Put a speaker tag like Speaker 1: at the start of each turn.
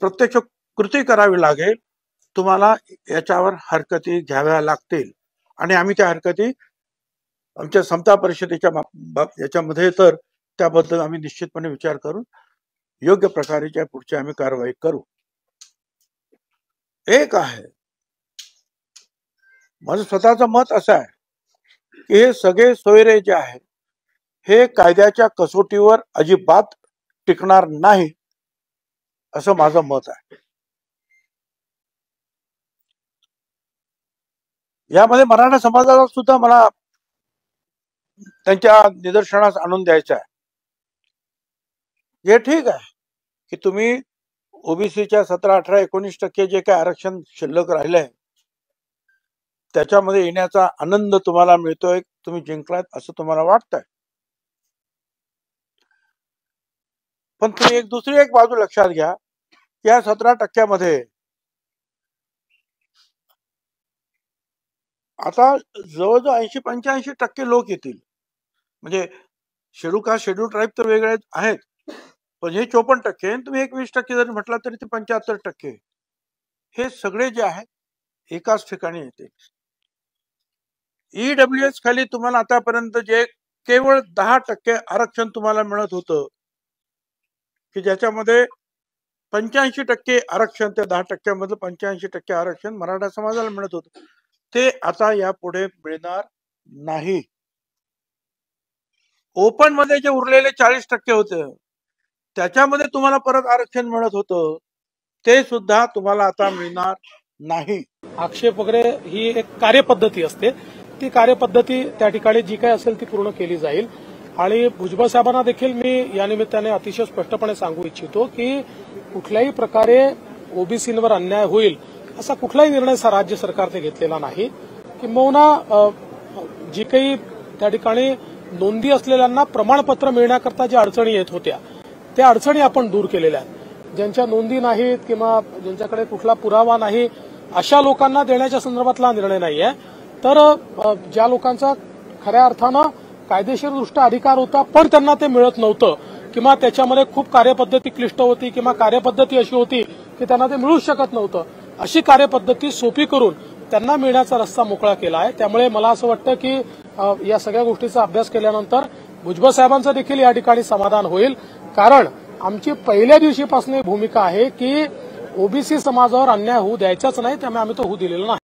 Speaker 1: प्रत्यक्ष कृती करावी लागेल, तुम्हाला याच्यावर हरकती घ्याव्या लागतील आणि आम्ही त्या हरकती आमच्या समता परिषदेच्या याच्यामध्ये तर त्याबद्दल आम्ही निश्चितपणे विचार करून योग्य प्रकारे पुढची आम्ही कारवाई करू. एक आहे माझं स्वतःचं मत असं आहे की हे सगळे सोयरे जे आहे हे कायद्याच्या कसोटीवर अजिबात टिकणार नाही असं माझं मत आहे. यामध्ये मराठा समाजाला सुद्धा मला त्यांच्या निदर्शनास आणून द्यायचं आहे. हे ठीक आहे की तुम्ही ओबीसीच्या 17, 18, 19% जे काही आरक्षण शिल्लक राहिलंय त्याच्यामध्ये येण्याचा आनंद तुम्हाला मिळतोय, तुम्ही जिंकलात असं तुम्हाला वाटतंय. पण तुम्ही दुसरी एक बाजू लक्षात घ्या, या 17% आता जवळजवळ 80-85% लोक येतील. म्हणजे शेड्यूल कास्ट शेड्यूल ट्राईब तर वेगळे आहेत, पण हे 54%, तुम्ही 20% जरी म्हटला तरी ते 75% हे सगळे जे आहे एकाच ठिकाणी येते. ईडब्ल्यूएस खाली तुम्हाला आतापर्यंत जे केवळ 10% आरक्षण तुम्हाला मिळत होतं की ज्याच्यामध्ये 85% आरक्षण, त्या 10% मधलं 85% आरक्षण मराठा समाजाला मिळत होतं, ते आता यापुढे मिळणार नाही. ओपन मध्ये जे उरलेले 40% होते त्याच्यामध्ये तुम्हाला परत आरक्षण मिळत होतं, ते सुद्धा तुम्हाला आता मिळणार नाही.
Speaker 2: आक्षेप वगैरे ही एक कार्यपद्धती असते, ती कार्यपद्धती त्या ठिकाणी जी काही असेल ती पूर्ण केली जाईल. आणि भुजबळ साहेबांना देखील मी या निमित्ताने अतिशय स्पष्टपणे सांगू इच्छितो की कुठल्याही प्रकारे ओबीसींवर अन्याय होईल असा कुठलाही निर्णय राज्य सरकारने घेतलेला नाही. किंबहुना जी काही त्या ठिकाणी नोंदी असलेल्यांना प्रमाणपत्र मिळण्याकरता ज्या अडचणी येत होत्या त्या अडचणी आपण दूर केलेल्या आहेत. ज्यांच्या नोंदी नाहीत किंवा ज्यांच्याकडे कुठला पुरावा नाही अशा लोकांना देण्याच्या संदर्भातला निर्णय नाहीये. तर ज्या लोकांचा खऱ्या अर्थानं कायदेशीरदृष्ट्या अधिकार होता पण त्यांना ते मिळत नव्हतं किंवा त्याच्यामध्ये खूप कार्यपद्धती क्लिष्ट होती किंवा कार्यपद्धती अशी होती की त्यांना ते मिळूच शकत नव्हतं, अशी कार्यपद्धती सोपी करून त्यांना मिळण्याचा रस्ता मोकळा केला आहे. त्यामुळे मला असं वाटतं की या सगळ्या गोष्टीचा अभ्यास केल्यानंतर भुजबळ साहेबांचं देखील या ठिकाणी समाधान होईल. कारण आमची पहिल्या दिवशीपासून भूमिका आहे की ओबीसी समाजावर अन्याय होऊ द्यायचाच नाही, त्यामुळे आम्ही तो होऊ दिलेला नाही.